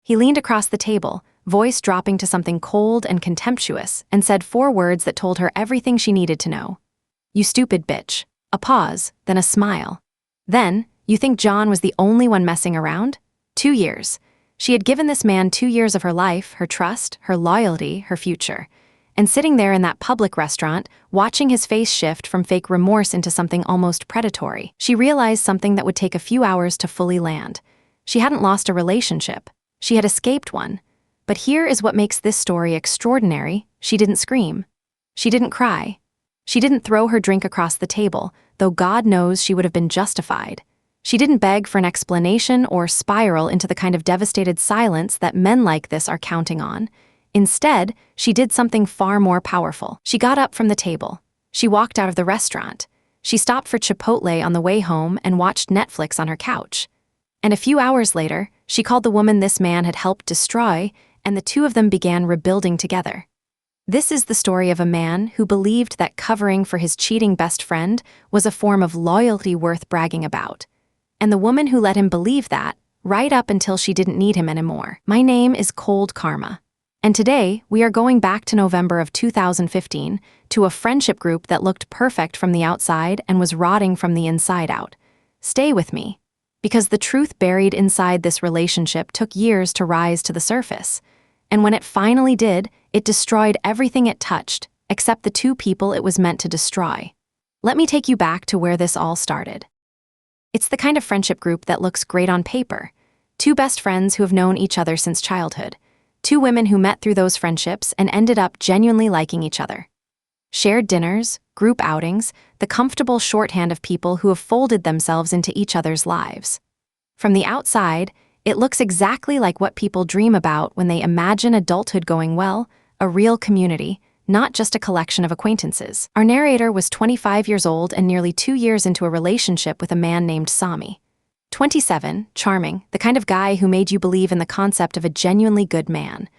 He leaned across the table, voice dropping to something cold and contemptuous, and said 4 words that told her everything she needed to know. "You stupid bitch." A pause, then a smile. "Then, you think John was the only one messing around?" 2 years. She had given this man 2 years of her life, her trust, her loyalty, her future. And sitting there in that public restaurant, watching his face shift from fake remorse into something almost predatory, she realized something that would take a few hours to fully land. She hadn't lost a relationship. She had escaped one. But here is what makes this story extraordinary. She didn't scream. She didn't cry. She didn't throw her drink across the table, though God knows she would have been justified. She didn't beg for an explanation or spiral into the kind of devastated silence that men like this are counting on. Instead, she did something far more powerful. She got up from the table. She walked out of the restaurant. She stopped for Chipotle on the way home and watched Netflix on her couch. And a few hours later, she called the woman this man had helped destroy, and the two of them began rebuilding together. This is the story of a man who believed that covering for his cheating best friend was a form of loyalty worth bragging about. And the woman who let him believe that, right up until she didn't need him anymore. My name is Cold Karma. And today, we are going back to November of 2015, to a friendship group that looked perfect from the outside and was rotting from the inside out. Stay with me, because the truth buried inside this relationship took years to rise to the surface. And when it finally did, it destroyed everything it touched, except the 2 people it was meant to destroy. Let me take you back to where this all started. It's the kind of friendship group that looks great on paper. 2 best friends who have known each other since childhood. 2 women who met through those friendships and ended up genuinely liking each other. Shared dinners, group outings, the comfortable shorthand of people who have folded themselves into each other's lives. From the outside, it looks exactly like what people dream about when they imagine adulthood going well, a real community, not just a collection of acquaintances. Our narrator was 25 years old and nearly 2 years into a relationship with a man named Sami. 27, charming, the kind of guy who made you believe in the concept of a genuinely good man.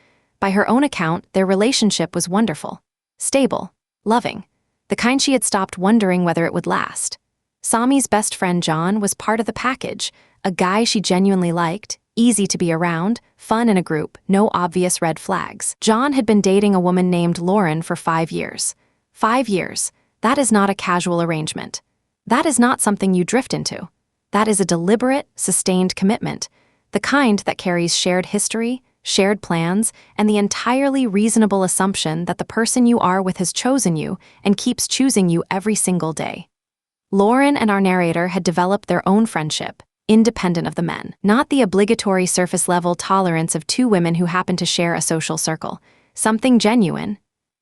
By her own account, their relationship was wonderful, stable, loving, the kind she had stopped wondering whether it would last. Sami's best friend John was part of the package, a guy she genuinely liked, easy to be around, fun in a group, no obvious red flags. John had been dating a woman named Lauren for 5 years. 5 years. That is not a casual arrangement. That is not something you drift into. That is a deliberate, sustained commitment, the kind that carries shared history, shared plans, and the entirely reasonable assumption that the person you are with has chosen you and keeps choosing you every single day. Lauren and our narrator had developed their own friendship, independent of the men, not the obligatory surface-level tolerance of 2 women who happen to share a social circle. Something genuine.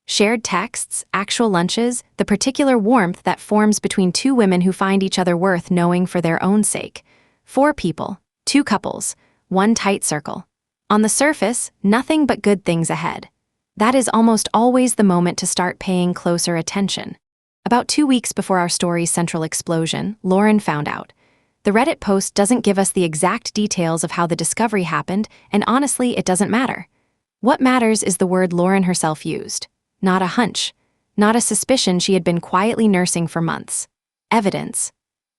Shared texts, actual lunches, the particular warmth that forms between 2 women who find each other worth knowing for their own sake. 4 people, 2 couples, 1 tight circle. On the surface, nothing but good things ahead. That is almost always the moment to start paying closer attention. About 2 weeks before our story's central explosion, Lauren found out. The Reddit post doesn't give us the exact details of how the discovery happened, and honestly, it doesn't matter. What matters is the word Lauren herself used. Not a hunch. Not a suspicion she had been quietly nursing for months. Evidence.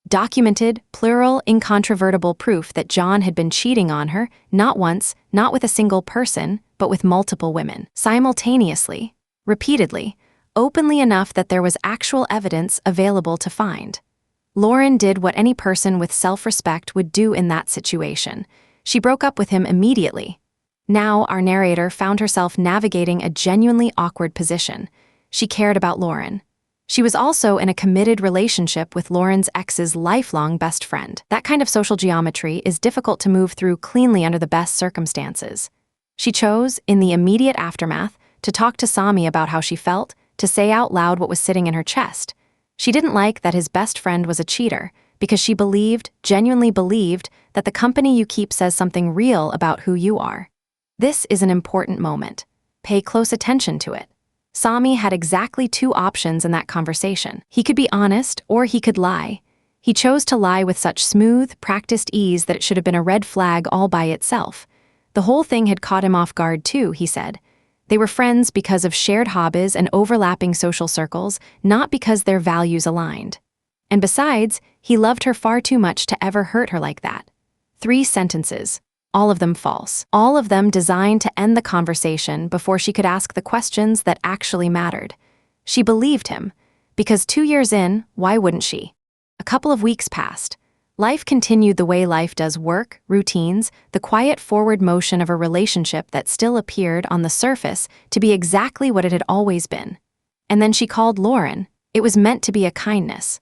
Documented, plural, incontrovertible proof that John had been cheating on her, not once, not with a single person, but with multiple women. Simultaneously. Repeatedly. Openly enough that there was actual evidence available to find. Lauren did what any person with self-respect would do in that situation. She broke up with him immediately. Now, our narrator found herself navigating a genuinely awkward position. She cared about Lauren. She was also in a committed relationship with Lauren's ex's lifelong best friend. That kind of social geometry is difficult to move through cleanly under the best circumstances. She chose, in the immediate aftermath, to talk to Sami about how she felt, to say out loud what was sitting in her chest. She didn't like that his best friend was a cheater, because she believed, genuinely believed, that the company you keep says something real about who you are. This is an important moment. Pay close attention to it. Sami had exactly 2 options in that conversation. He could be honest, or he could lie. He chose to lie with such smooth, practiced ease that it should have been a red flag all by itself. The whole thing had caught him off guard too, he said. They were friends because of shared hobbies and overlapping social circles, not because their values aligned. And besides, he loved her far too much to ever hurt her like that. 3 sentences. All of them false. All of them designed to end the conversation before she could ask the questions that actually mattered. She believed him, because 2 years in, why wouldn't she? A couple of weeks passed. Life continued the way life does: work, routines, the quiet forward motion of a relationship that still appeared on the surface to be exactly what it had always been. And then she called Lauren. It was meant to be a kindness.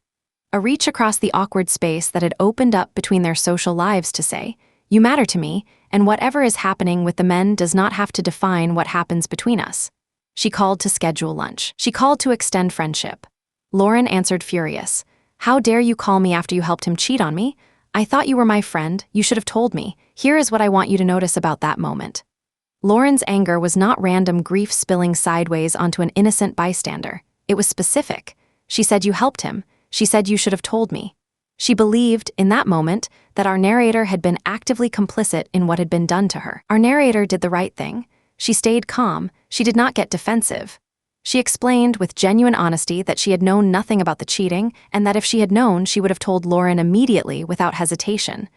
A reach across the awkward space that had opened up between their social lives to say, "You matter to me, and whatever is happening with the men does not have to define what happens between us." She called to schedule lunch. She called to extend friendship. Lauren answered furious. "How dare you call me after you helped him cheat on me? I thought you were my friend. You should have told me. Here is what I want you to notice about that moment." Lauren's anger was not random grief spilling sideways onto an innocent bystander. It was specific. She said, "You helped him. She said you should have told me." She believed, in that moment, that our narrator had been actively complicit in what had been done to her. Our narrator did the right thing. She stayed calm. She did not get defensive. She explained with genuine honesty that she had known nothing about the cheating, and that if she had known, she would have told Lauren immediately without hesitation.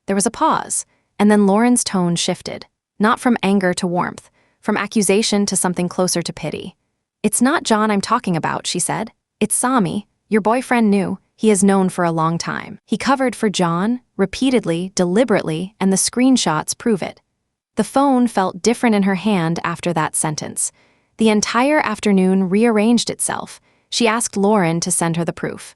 There was a pause, and then Lauren's tone shifted, not from anger to warmth, from accusation to something closer to pity. "It's not John I'm talking about," she said. "It's Sami. Your boyfriend knew. He has known for a long time. He covered for John, repeatedly, deliberately, and the screenshots prove it." The phone felt different in her hand after that sentence. The entire afternoon rearranged itself. She asked Lauren to send her the proof.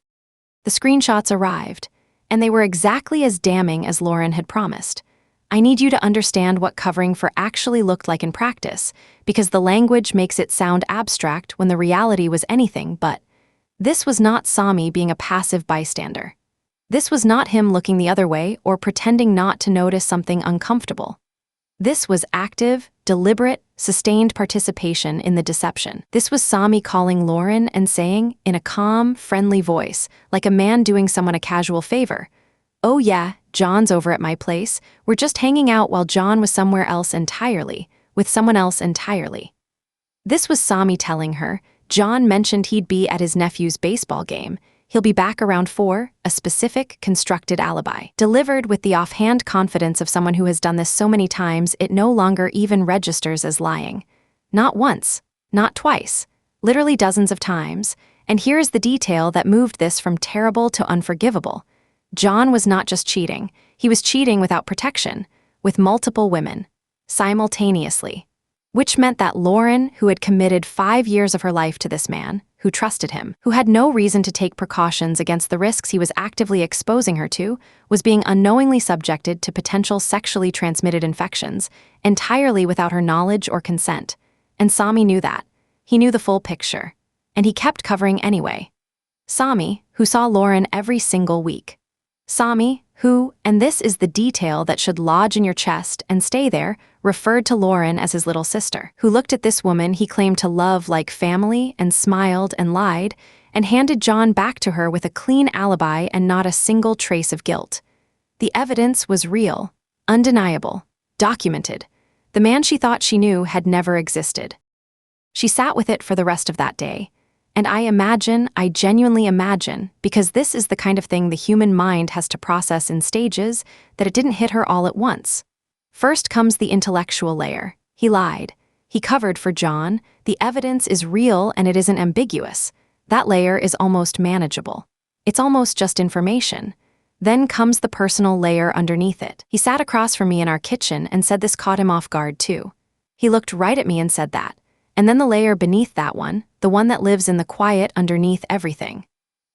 The screenshots arrived, and they were exactly as damning as Lauren had promised. "I need you to understand what covering for actually looked like in practice, because the language makes it sound abstract when the reality was anything but." This was not Sami being a passive bystander. This was not him looking the other way or pretending not to notice something uncomfortable. This was active, deliberate, sustained participation in the deception. This was Sami calling Lauren and saying, in a calm, friendly voice, like a man doing someone a casual favor, "Oh yeah, John's over at my place. We're just hanging out while John was somewhere else entirely, with someone else entirely." This was Sami telling her, "John mentioned he'd be at his nephew's baseball game. He'll be back around 4, a specific, constructed alibi." Delivered with the offhand confidence of someone who has done this so many times it no longer even registers as lying. Not once, not twice, literally dozens of times, and here is the detail that moved this from terrible to unforgivable. John was not just cheating, he was cheating without protection, with multiple women, simultaneously. Which meant that Lauren, who had committed 5 years of her life to this man, who trusted him, who had no reason to take precautions against the risks he was actively exposing her to, was being unknowingly subjected to potential sexually transmitted infections, entirely without her knowledge or consent. And Sami knew that. He knew the full picture. And he kept covering anyway. Sami, who saw Lauren every single week. Sami, who, and this is the detail that should lodge in your chest and stay there, referred to Lauren as his little sister, who looked at this woman he claimed to love like family and smiled and lied, and handed John back to her with a clean alibi and not a single trace of guilt. The evidence was real, undeniable, documented. The man she thought she knew had never existed. She sat with it for the rest of that day. And I genuinely imagine, because this is the kind of thing the human mind has to process in stages, that it didn't hit her all at once. First comes the intellectual layer. He lied. He covered for John. The evidence is real and it isn't ambiguous. That layer is almost manageable. It's almost just information. Then comes the personal layer underneath it. He sat across from me in our kitchen and said this caught him off guard too. He looked right at me and said that. And then the layer beneath that one, the one that lives in the quiet underneath everything.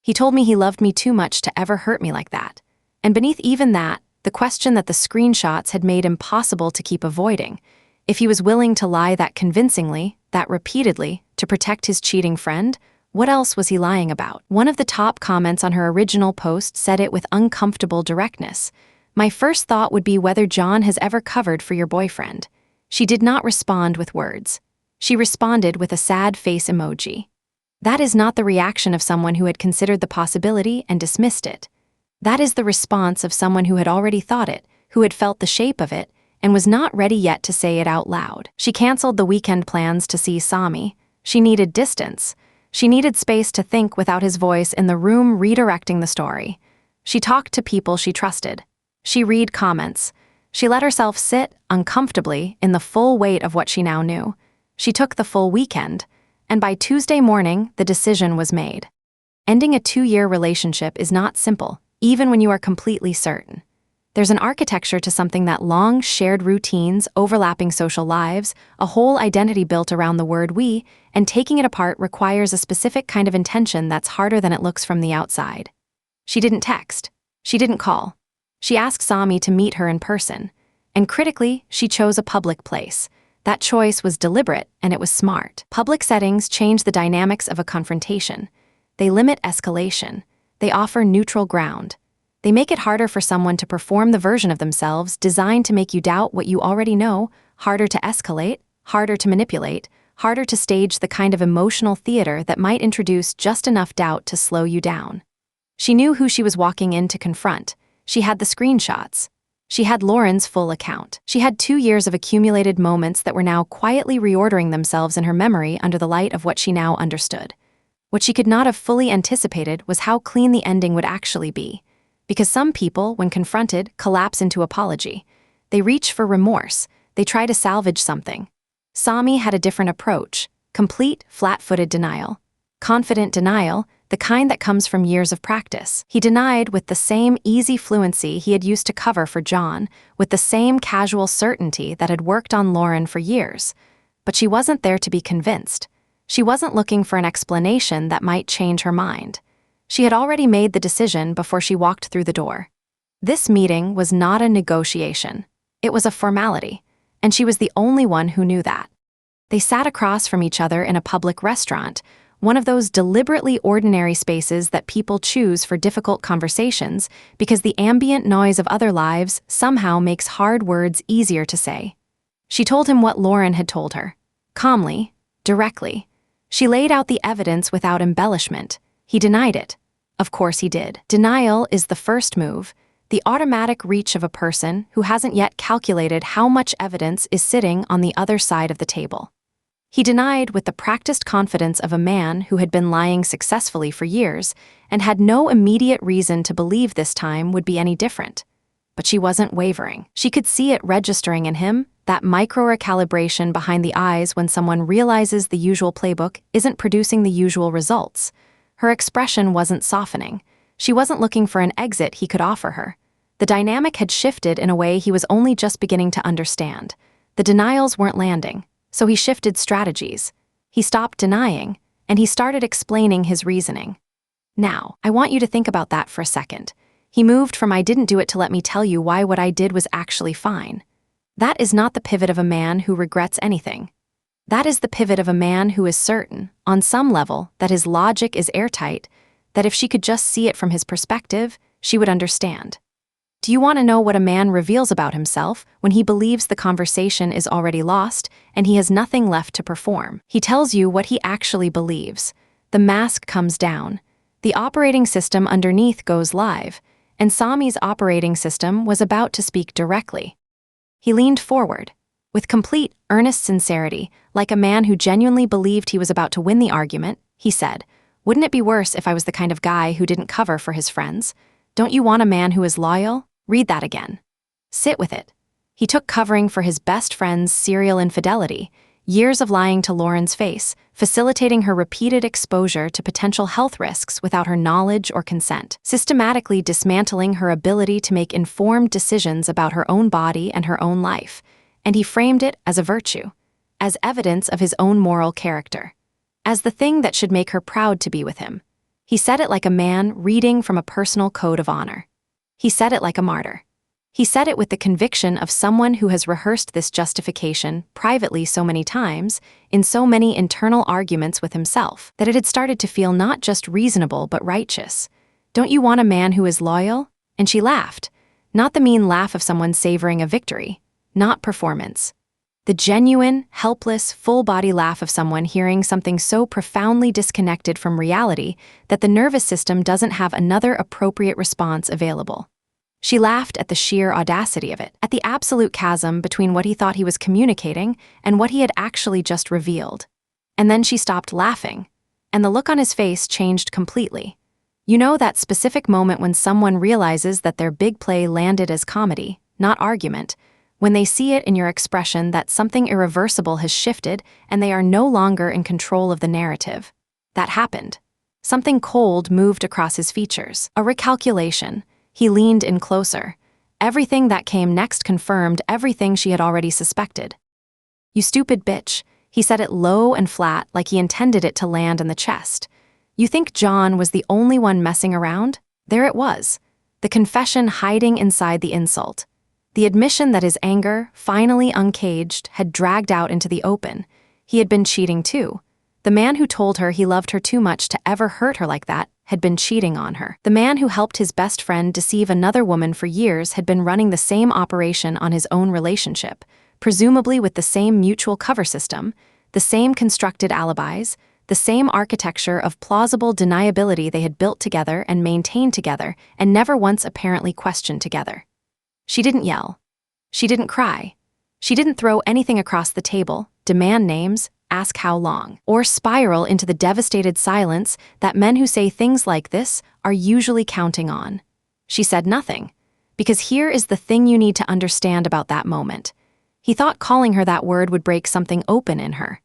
He told me he loved me too much to ever hurt me like that. And beneath even that, the question that the screenshots had made impossible to keep avoiding. If he was willing to lie that convincingly, that repeatedly, to protect his cheating friend, what else was he lying about? One of the top comments on her original post said it with uncomfortable directness. "My first thought would be whether John has ever covered for your boyfriend." She did not respond with words. She responded with a sad face emoji. That is not the reaction of someone who had considered the possibility and dismissed it. That is the response of someone who had already thought it, who had felt the shape of it, and was not ready yet to say it out loud. She canceled the weekend plans to see Sami. She needed distance. She needed space to think without his voice in the room redirecting the story. She talked to people she trusted. She read comments. She let herself sit, uncomfortably, in the full weight of what she now knew. She took the full weekend, and by Tuesday morning, the decision was made. Ending a 2-year relationship is not simple, even when you are completely certain. There's an architecture to something that long, shared routines, overlapping social lives, a whole identity built around the word we, and taking it apart requires a specific kind of intention that's harder than it looks from the outside. She didn't text. She didn't call. She asked Sami to meet her in person. And critically, she chose a public place. That choice was deliberate, and it was smart. Public settings change the dynamics of a confrontation. They limit escalation. They offer neutral ground. They make it harder for someone to perform the version of themselves designed to make you doubt what you already know, harder to escalate, harder to manipulate, harder to stage the kind of emotional theater that might introduce just enough doubt to slow you down. She knew who she was walking in to confront. She had the screenshots. She had Lauren's full account. She had 2 years of accumulated moments that were now quietly reordering themselves in her memory under the light of what she now understood. What she could not have fully anticipated was how clean the ending would actually be. Because some people, when confronted, collapse into apology. They reach for remorse. They try to salvage something. Sami had a different approach. Complete, flat-footed denial. Confident denial, the kind that comes from years of practice. He denied with the same easy fluency he had used to cover for John, with the same casual certainty that had worked on Lauren for years. But she wasn't there to be convinced. She wasn't looking for an explanation that might change her mind. She had already made the decision before she walked through the door. This meeting was not a negotiation. It was a formality, and she was the only one who knew that. They sat across from each other in a public restaurant, one of those deliberately ordinary spaces that people choose for difficult conversations because the ambient noise of other lives somehow makes hard words easier to say. She told him what Lauren had told her. Calmly, directly. She laid out the evidence without embellishment. He denied it. Of course he did. Denial is the first move, the automatic reach of a person who hasn't yet calculated how much evidence is sitting on the other side of the table. He denied with the practiced confidence of a man who had been lying successfully for years and had no immediate reason to believe this time would be any different. But she wasn't wavering. She could see it registering in him, that micro-recalibration behind the eyes when someone realizes the usual playbook isn't producing the usual results. Her expression wasn't softening. She wasn't looking for an exit he could offer her. The dynamic had shifted in a way he was only just beginning to understand. The denials weren't landing, so he shifted strategies. He stopped denying, and he started explaining his reasoning. Now, I want you to think about that for a second. He moved from "I didn't do it" to "let me tell you why what I did was actually fine." That is not the pivot of a man who regrets anything. That is the pivot of a man who is certain, on some level, that his logic is airtight, that if she could just see it from his perspective, she would understand. Do you want to know what a man reveals about himself when he believes the conversation is already lost and he has nothing left to perform? He tells you what he actually believes. The mask comes down. The operating system underneath goes live, and Sami's operating system was about to speak directly. He leaned forward. With complete, earnest sincerity, like a man who genuinely believed he was about to win the argument, he said, "Wouldn't it be worse if I was the kind of guy who didn't cover for his friends? Don't you want a man who is loyal? Read that again. Sit with it." He took covering for his best friend's serial infidelity, years of lying to Lauren's face, facilitating her repeated exposure to potential health risks without her knowledge or consent, systematically dismantling her ability to make informed decisions about her own body and her own life. And he framed it as a virtue, as evidence of his own moral character, as the thing that should make her proud to be with him. He said it like a man reading from a personal code of honor. He said it like a martyr. He said it with the conviction of someone who has rehearsed this justification privately so many times, in so many internal arguments with himself, that it had started to feel not just reasonable but righteous. "Don't you want a man who is loyal?" And she laughed, not the mean laugh of someone savoring a victory. Not performance. The genuine, helpless, full-body laugh of someone hearing something so profoundly disconnected from reality that the nervous system doesn't have another appropriate response available. She laughed at the sheer audacity of it, at the absolute chasm between what he thought he was communicating and what he had actually just revealed. And then she stopped laughing, and the look on his face changed completely. You know that specific moment when someone realizes that their big play landed as comedy, not argument, when they see it in your expression that something irreversible has shifted and they are no longer in control of the narrative. That happened. Something cold moved across his features. A recalculation. He leaned in closer. Everything that came next confirmed everything she had already suspected. "You stupid bitch," he said it low and flat, like he intended it to land in the chest. "You think John was the only one messing around? There it was. The confession hiding inside the insult. The admission that his anger, finally uncaged, had dragged out into the open. He had been cheating too. The man who told her he loved her too much to ever hurt her like that had been cheating on her. The man who helped his best friend deceive another woman for years had been running the same operation on his own relationship, presumably with the same mutual cover system, the same constructed alibis, the same architecture of plausible deniability they had built together and maintained together and never once apparently questioned together. She didn't yell. She didn't cry. She didn't throw anything across the table, demand names, ask how long, or spiral into the devastated silence that men who say things like this are usually counting on. She said nothing, because here is the thing you need to understand about that moment. He thought calling her that word would break something open in her.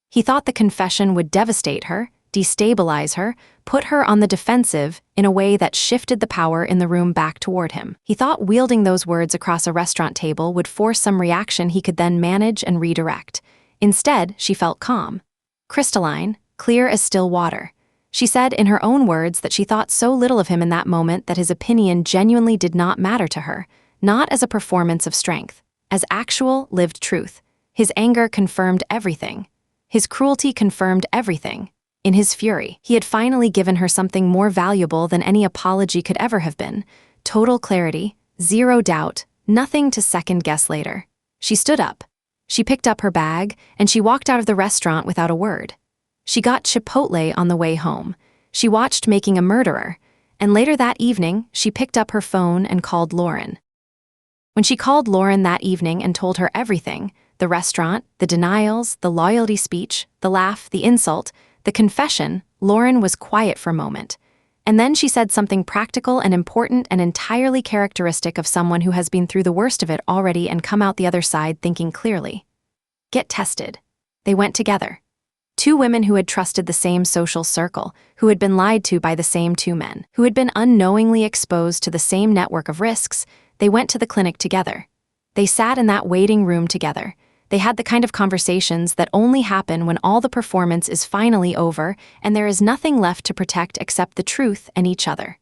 He thought the confession would devastate her, destabilize her, put her on the defensive in a way that shifted the power in the room back toward him. He thought wielding those words across a restaurant table would force some reaction he could then manage and redirect. Instead, she felt calm, crystalline, clear as still water. She said in her own words that she thought so little of him in that moment that his opinion genuinely did not matter to her, not as a performance of strength, as actual, lived truth. His anger confirmed everything. His cruelty confirmed everything. In his fury, he had finally given her something more valuable than any apology could ever have been: total clarity, zero doubt, nothing to second-guess later. She stood up. She picked up her bag, and she walked out of the restaurant without a word. She got Chipotle on the way home. She watched Making a Murderer, and later that evening, she picked up her phone and called Lauren. When she called Lauren that evening and told her everything, the restaurant, the denials, the loyalty speech, the laugh, the insult, the confession, Lauren was quiet for a moment. And then she said something practical and important and entirely characteristic of someone who has been through the worst of it already and come out the other side thinking clearly. Get tested. They went together. Two women who had trusted the same social circle, who had been lied to by the same two men, who had been unknowingly exposed to the same network of risks, they went to the clinic together. They sat in that waiting room together. They had the kind of conversations that only happen when all the performance is finally over and there is nothing left to protect except the truth and each other.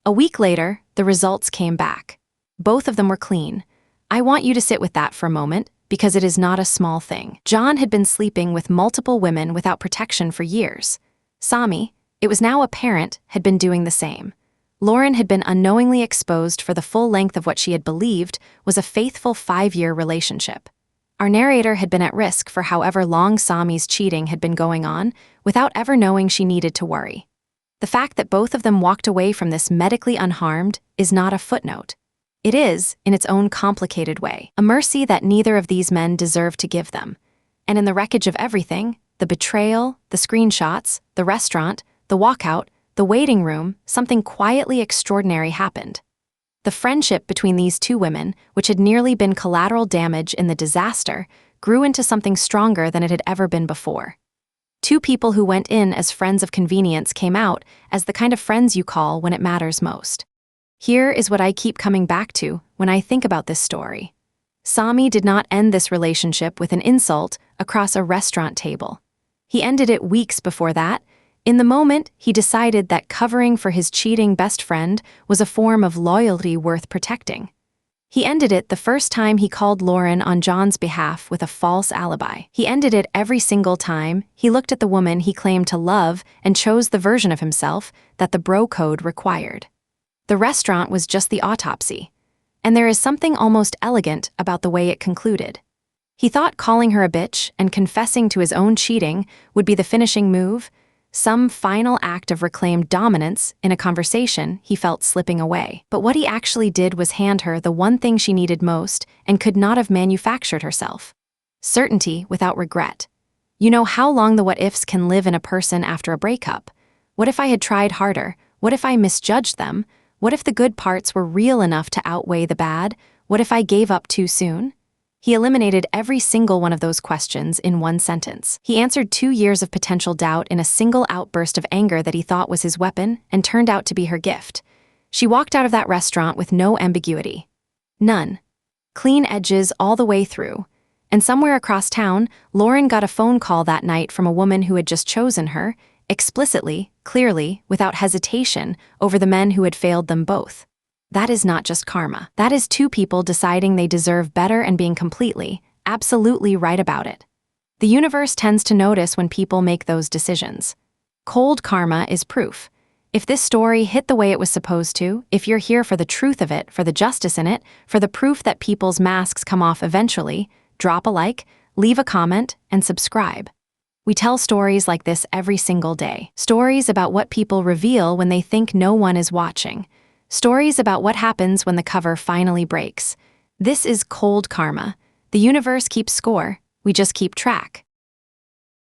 A week later, the results came back. Both of them were clean. I want you to sit with that for a moment, because it is not a small thing. John had been sleeping with multiple women without protection for years. Sami, it was now apparent, had been doing the same. Lauren had been unknowingly exposed for the full length of what she had believed was a faithful 5-year relationship. Our narrator had been at risk for however long Sami's cheating had been going on, without ever knowing she needed to worry. The fact that both of them walked away from this medically unharmed is not a footnote. It is, in its own complicated way, a mercy that neither of these men deserved to give them. And in the wreckage of everything, the betrayal, the screenshots, the restaurant, the walkout, the waiting room, something quietly extraordinary happened. The friendship between these two women, which had nearly been collateral damage in the disaster, grew into something stronger than it had ever been before. Two people who went in as friends of convenience came out as the kind of friends you call when it matters most. Here is what I keep coming back to when I think about this story. Sami did not end this relationship with an insult across a restaurant table. He ended it weeks before that. In the moment, he decided that covering for his cheating best friend was a form of loyalty worth protecting. He ended it the first time he called Lauren on John's behalf with a false alibi. He ended it every single time he looked at the woman he claimed to love and chose the version of himself that the bro code required. The restaurant was just the autopsy, and there is something almost elegant about the way it concluded. He thought calling her a bitch and confessing to his own cheating would be the finishing move, some final act of reclaimed dominance in a conversation he felt slipping away. But what he actually did was hand her the one thing she needed most and could not have manufactured herself: certainty without regret. You know how long the what-ifs can live in a person after a breakup. What if I had tried harder? What if I misjudged them? What if the good parts were real enough to outweigh the bad? What if I gave up too soon? He eliminated every single one of those questions in one sentence. He answered 2 years of potential doubt in a single outburst of anger that he thought was his weapon and turned out to be her gift. She walked out of that restaurant with no ambiguity. None. Clean edges all the way through. And somewhere across town, Lauren got a phone call that night from a woman who had just chosen her, explicitly, clearly, without hesitation, over the men who had failed them both. That is not just karma. That is two people deciding they deserve better and being completely, absolutely right about it. The universe tends to notice when people make those decisions. Cold karma is proof. If this story hit the way it was supposed to, if you're here for the truth of it, for the justice in it, for the proof that people's masks come off eventually, drop a like, leave a comment, and subscribe. We tell stories like this every single day. Stories about what people reveal when they think no one is watching. Stories about what happens when the cover finally breaks. This is cold karma. The universe keeps score. We just keep track.